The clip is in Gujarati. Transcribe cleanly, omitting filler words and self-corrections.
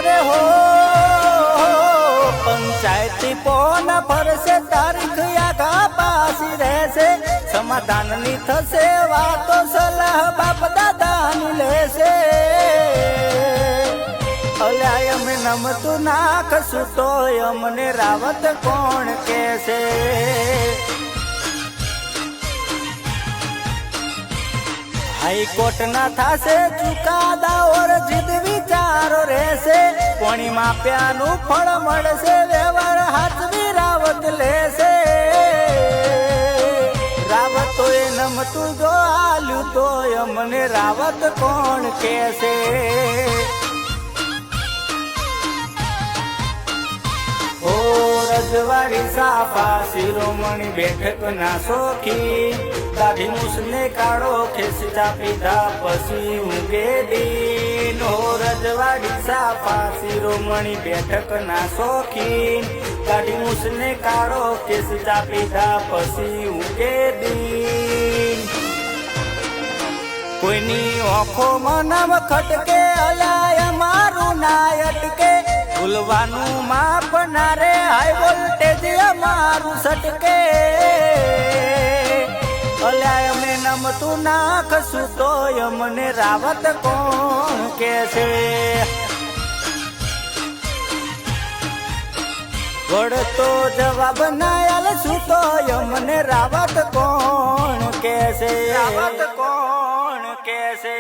અરે હો પંચાયતી પોન ફરશે તારીખ આગા પાસી રહેશે સમાધાનની થશે વાતો સલાહ બાપ દાદાની લેશે અલ્યા અમે નમતું નાખશું તો અમને રાવત કોણ કહેશે હાઈકોર્ટ ના થાશે ચુકાદા ઓર જીદ વિચારો રહેશે કોણી માપ્યાનું ફળ મળશે વ્યવહાર હાથવી રાવત લેશે રાવતોએ નમતું જો આલ્યું તો અમને રાવત કોણ કહેશે ઓ રજવાડી સાફા શિરોમણી બેઠક ના શોખી દાઢી મૂછને કાળો ખેંચતા પીધા પછી ઊંઘે દીન ઓ રજવાડી સાફા શિરોમણી બેઠક ના શોખી દાઢી મૂછને કાળો ખેંચતા પીધા પછી ઊંઘે દીન કોઈની આંખોમાં નમ ખટકે અલાય મારું ના અટકે ભૂલવાનું માપ ના રે હાઈ વોલ્ટેજ અમારું સટકે અલ્યા અમે નમતું નાખશું તો અમને રાવત કોણ કહેશે વળતો જવાબ ના આલશું તો અમને રાવત કોણ કહેશે રાવત કોણ કહેશે